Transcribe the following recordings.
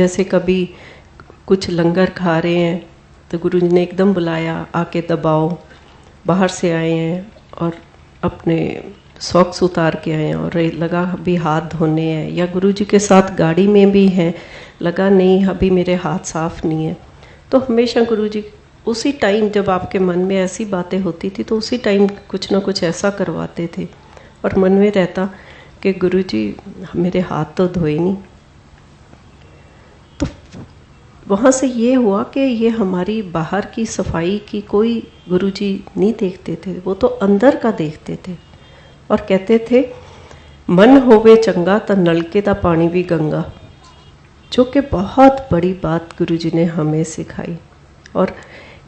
जैसे कभी कुछ लंगर खा रहे हैं तो गुरुजी ने एकदम बुलाया, आके दबाओ, बाहर से आए हैं और अपने सॉक्स उतार के आए हैं और लगा अभी हाथ धोने हैं, या गुरुजी के साथ गाड़ी में भी हैं, लगा नहीं अभी मेरे हाथ साफ नहीं है, तो हमेशा गुरुजी उसी टाइम जब आपके मन में ऐसी बातें होती थी तो उसी टाइम कुछ ना कुछ ऐसा करवाते थे और मन में रहता कि गुरुजी मेरे हाथ तो धोए नहीं। तो वहाँ से ये हुआ कि ये हमारी बाहर की सफाई की कोई गुरुजी नहीं देखते थे, वो तो अंदर का देखते थे और कहते थे मन होवे चंगा तो नलके दा पानी भी गंगा, जो कि बहुत बड़ी बात गुरुजी ने हमें सिखाई। और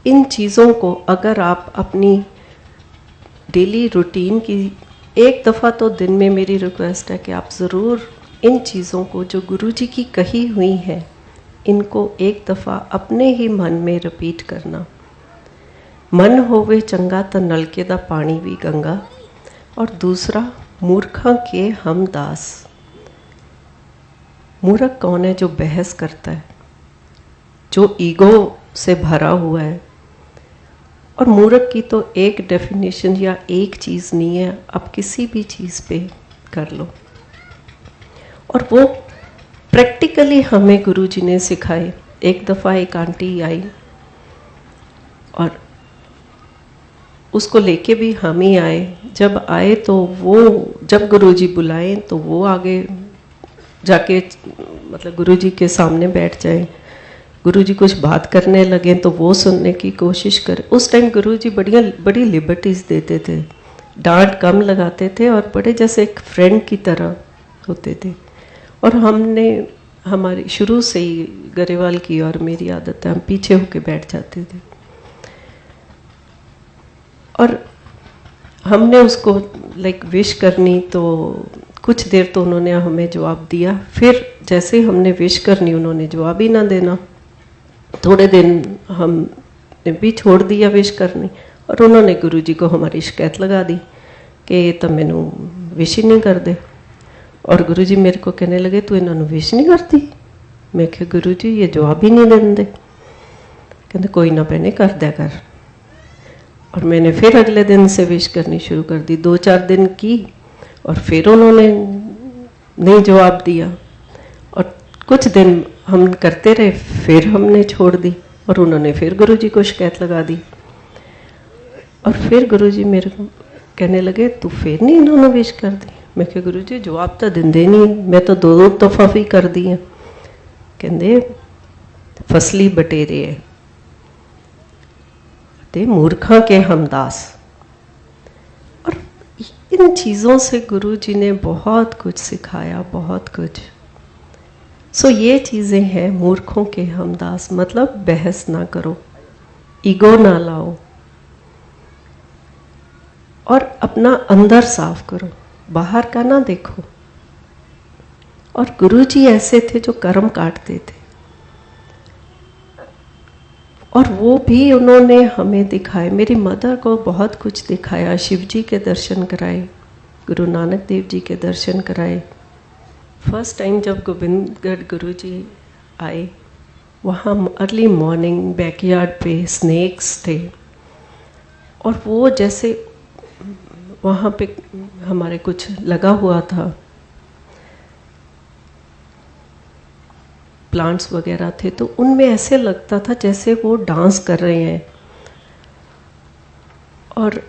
इन चीज़ों को अगर आप अपनी डेली रूटीन की एक दफ़ा तो दिन में, मेरी रिक्वेस्ट है कि आप ज़रूर इन चीज़ों को जो गुरुजी की कही हुई हैं इनको एक दफ़ा अपने ही मन में रिपीट करना। मन होवे चंगा तो नलके दा पानी भी गंगा। और दूसरा, मूर्खा के हम दास। मूर्ख कौन है? जो बहस करता है, जो ईगो से भरा हुआ है। और मूर्ख की तो एक डेफिनेशन या एक चीज़ नहीं है, आप किसी भी चीज़ पे कर लो। और वो प्रैक्टिकली हमें गुरुजी ने सिखाए। एक दफ़ा एक आंटी आई और उसको लेके भी हम ही आए। जब आए तो वो, जब गुरुजी बुलाए तो वो आगे जाके मतलब गुरुजी के सामने बैठ जाए, गुरुजी कुछ बात करने लगे तो वो सुनने की कोशिश करे। उस टाइम गुरुजी बड़ी लिबर्टीज़ देते थे, डांट कम लगाते थे और बड़े जैसे एक फ्रेंड की तरह होते थे। और हमने हमारी शुरू से ही गरेवाल की और मेरी आदत है, हम पीछे होके बैठ जाते थे। और हमने उसको विश करनी तो कुछ देर तो उन्होंने हमें जवाब दिया, फिर जैसे हमने विश करनी उन्होंने जवाब ही ना देना। थोड़े दिन हमने भी छोड़ दिया विश करनी और उन्होंने गुरुजी को हमारी शिकायत लगा दी कि ये तो मैनू विश ही नहीं कर दे। और गुरुजी मेरे को कहने लगे तू इन्होंने विश नहीं करती। मैं कहा गुरुजी ये जवाब ही नहीं देंगे। कहते कोई ना भैने कर दिया कर। और मैंने फिर अगले दिन से विश करनी शुरू कर दी। 2-4 दिन की और फिर उन्होंने नहीं जवाब दिया और कुछ दिन हम करते रहे, फिर हमने छोड़ दी और उन्होंने फिर गुरुजी को शिकायत लगा दी। और फिर गुरुजी मेरे को कहने लगे तू फिर नहीं इन्होंने विश कर दी। मैं कहा गुरुजी जवाब तो देंदे नहीं, मैं तो 2 दफ़ा भी कर दी है। कहते फसली बटेरे है ते मूर्खा के हमदास। और इन चीज़ों से गुरुजी ने बहुत कुछ सिखाया, बहुत कुछ। सो ये चीज़ें हैं मूर्खों के हमदास, मतलब बहस ना करो, ईगो ना लाओ और अपना अंदर साफ करो, बाहर का ना देखो। और गुरुजी ऐसे थे जो कर्म काटते थे और वो भी उन्होंने हमें दिखाए। मेरी मदर को बहुत कुछ दिखाया, शिव जी के दर्शन कराए, गुरु नानक देव जी के दर्शन कराए। फर्स्ट टाइम जब गोविंदगढ़ गुरुजी आए, वहाँ अर्ली मॉर्निंग बैकयार्ड पे स्नेक्स थे और वो जैसे वहाँ पे हमारे कुछ लगा हुआ था, प्लांट्स वगैरह थे, तो उनमें ऐसे लगता था जैसे वो डांस कर रहे हैं। और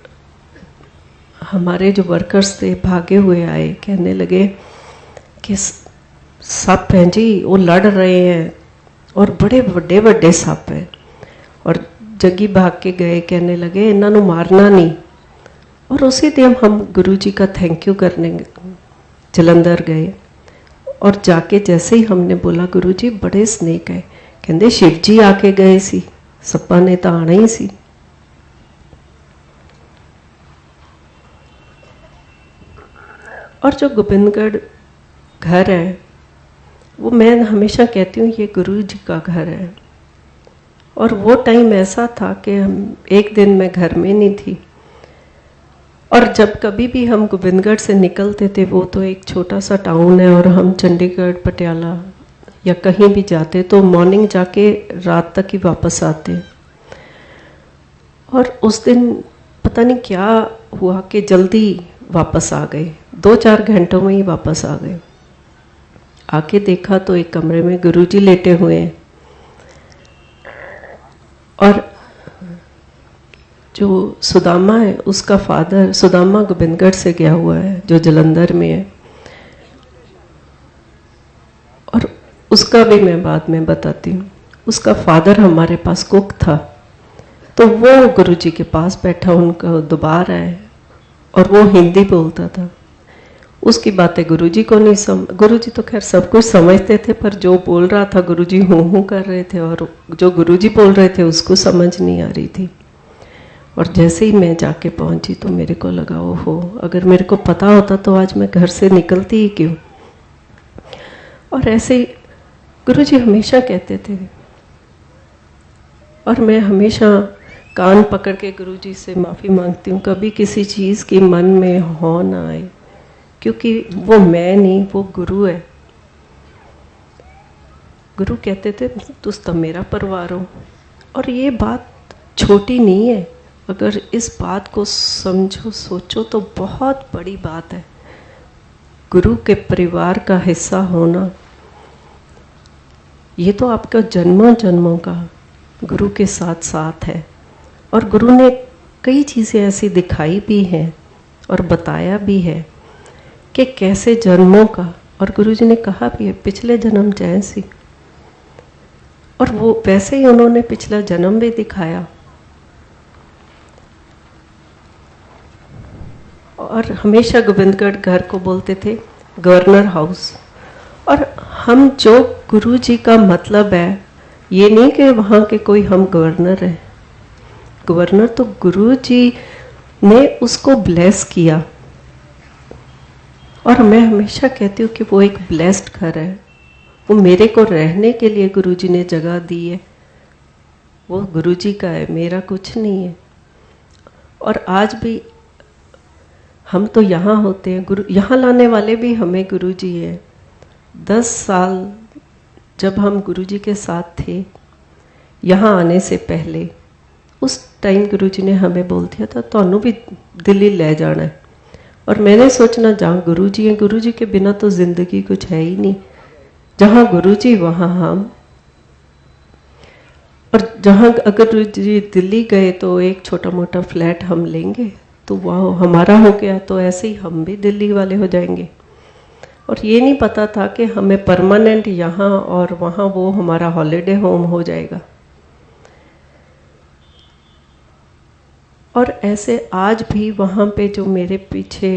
हमारे जो वर्कर्स थे भागे हुए आए, कहने लगे कि सांप हैं जी, वो लड़ रहे हैं और बड़े बड़े बड़े सांप हैं। और जग्गी भाग के गए, कहने लगे इन्हों मारना नहीं। और उसी दिन हम गुरुजी का थैंक यू करने जलंधर गए और जाके जैसे ही हमने बोला गुरुजी बड़े स्नेक है, कहते शिव जी आके गए सी, सप्पा ने तो आना ही सी। और जो गोविंदगढ़ घर है वो मैं हमेशा कहती हूँ ये गुरुजी का घर है। और वो टाइम ऐसा था कि हम एक दिन मैं घर में नहीं थी और जब कभी भी हम गोविंदगढ़ से निकलते थे, वो तो एक छोटा सा टाउन है और हम चंडीगढ़ पटियाला या कहीं भी जाते तो मॉर्निंग जाके रात तक ही वापस आते। और उस दिन पता नहीं क्या हुआ कि जल्दी वापस आ गए, 2-4 घंटों में ही वापस आ गए। आके देखा तो एक कमरे में गुरुजी लेटे हुए हैं और जो सुदामा है उसका फादर, सुदामा गोबिंदगढ़ से गया हुआ है जो जलंधर में है, और उसका भी मैं बाद में बताती हूँ। उसका फादर हमारे पास कुक था, तो वो गुरुजी के पास बैठा, उनका दुबा रहा है और वो हिंदी बोलता था। उसकी बातें गुरुजी को नहीं गुरुजी तो खैर सब कुछ समझते थे, पर जो बोल रहा था गुरुजी हूँ कर रहे थे और जो गुरुजी बोल रहे थे उसको समझ नहीं आ रही थी। और जैसे ही मैं जाके पहुंची तो मेरे को लगा ओहो, अगर मेरे को पता होता तो आज मैं घर से निकलती ही क्यों। और ऐसे ही गुरुजी हमेशा कहते थे, और मैं हमेशा कान पकड़ के गुरुजी से माफ़ी मांगती हूँ, कभी किसी चीज़ की मन में हो ना आए, क्योंकि वो मैं नहीं, वो गुरु है। गुरु कहते थे तुम तो मेरा परिवार हो। और ये बात छोटी नहीं है, अगर इस बात को समझो सोचो तो बहुत बड़ी बात है। गुरु के परिवार का हिस्सा होना, ये तो आपका जन्मों जन्मों का गुरु के साथ साथ है। और गुरु ने कई चीज़ें ऐसी दिखाई भी हैं और बताया भी है कि कैसे जन्मों का, और गुरुजी ने कहा भी है पिछले जन्म जैसी, और वो वैसे ही उन्होंने पिछला जन्म भी दिखाया। और हमेशा गोविंदगढ़ घर को बोलते थे गवर्नर हाउस। और हम जो गुरुजी का मतलब है, ये नहीं कि वहाँ के कोई हम गवर्नर हैं, गवर्नर तो गुरुजी ने उसको ब्लेस किया। और मैं हमेशा कहती हूँ कि वो एक ब्लेस्ड घर है, वो मेरे को रहने के लिए गुरुजी ने जगह दी है, वो गुरुजी का है, मेरा कुछ नहीं है। और आज भी हम तो यहाँ होते हैं, गुरु यहाँ लाने वाले भी हमें गुरुजी है। 10 साल जब हम गुरुजी के साथ थे यहाँ आने से पहले, उस टाइम गुरुजी ने हमें बोल दिया था तो भी दिल्ली ले जाना है। और मैंने सोचना जहाँ गुरुजी हैं, गुरुजी के बिना तो जिंदगी कुछ है ही नहीं, जहाँ गुरुजी वहाँ हम। और जहाँ अगर गुरुजी दिल्ली गए तो एक छोटा मोटा फ्लैट हम लेंगे, तो वह हमारा हो गया, तो ऐसे ही हम भी दिल्ली वाले हो जाएंगे। और ये नहीं पता था कि हमें परमानेंट यहाँ और वहाँ वो हमारा हॉलिडे होम हो जाएगा। और ऐसे आज भी वहाँ पे जो मेरे पीछे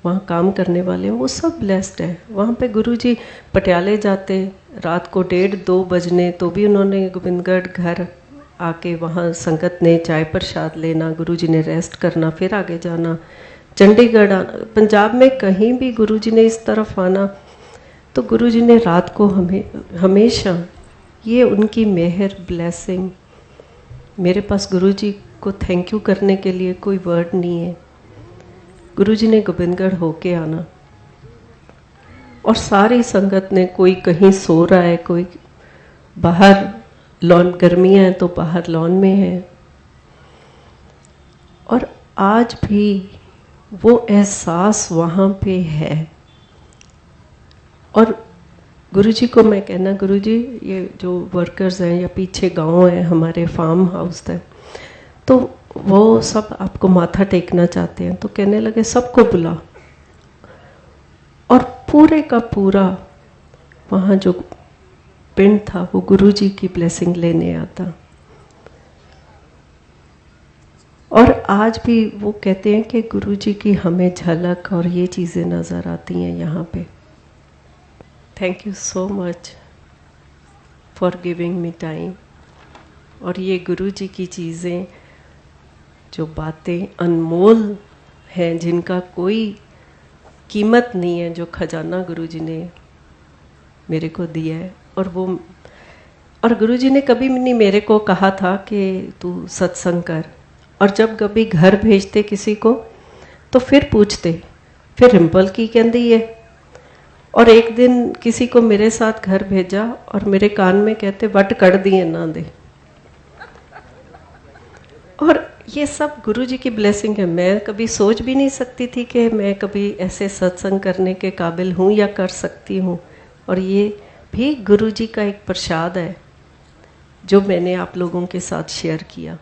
वहाँ काम करने वाले हैं वो सब ब्लेस्ड हैं। वहाँ पे गुरुजी पटियाले जाते रात को 1:30-2 बजने, तो भी उन्होंने गोविंदगढ़ घर आके वहाँ संगत ने चाय प्रसाद लेना, गुरुजी ने रेस्ट करना, फिर आगे जाना, चंडीगढ़ आना, पंजाब में कहीं भी गुरुजी ने इस तरफ आना तो गुरुजी ने रात को हमेशा, ये उनकी मेहर ब्लेसिंग। मेरे पास गुरुजी को थैंक यू करने के लिए कोई वर्ड नहीं है। गुरुजी ने गोबिंदगढ़ होके आना, और सारी संगत ने, कोई कहीं सो रहा है, कोई बाहर लॉन, गर्मियाँ हैं तो बाहर लॉन में है। और आज भी वो एहसास वहाँ पे है। और गुरुजी को मैं कहना, गुरुजी ये जो वर्कर्स हैं या पीछे गांव है हमारे, फार्म हाउस है, तो वो सब आपको माथा टेकना चाहते हैं, तो कहने लगे सबको बुला। और पूरे का पूरा वहाँ जो पिंड था वो गुरुजी की ब्लेसिंग लेने आता। और आज भी वो कहते हैं कि गुरुजी की हमें झलक और ये चीज़ें नज़र आती हैं यहाँ पे। Thank you so much for giving me time. और ये गुरुजी की चीज़ें, जो बातें अनमोल हैं, जिनका कोई कीमत नहीं है, जो खजाना गुरुजी ने मेरे को दिया है। और गुरुजी ने कभी नहीं मेरे को कहा था कि तू सत्संग कर। और जब कभी घर भेजते किसी को तो फिर पूछते, फिर रिम्पल की कहती है, और एक दिन किसी को मेरे साथ घर भेजा और मेरे कान में कहते वट कड़ दिए ना दे। और ये सब गुरु जी की ब्लेसिंग है। मैं कभी सोच भी नहीं सकती थी कि मैं कभी ऐसे सत्संग करने के काबिल हूँ या कर सकती हूँ। और ये भी गुरु जी का एक प्रसाद है जो मैंने आप लोगों के साथ शेयर किया।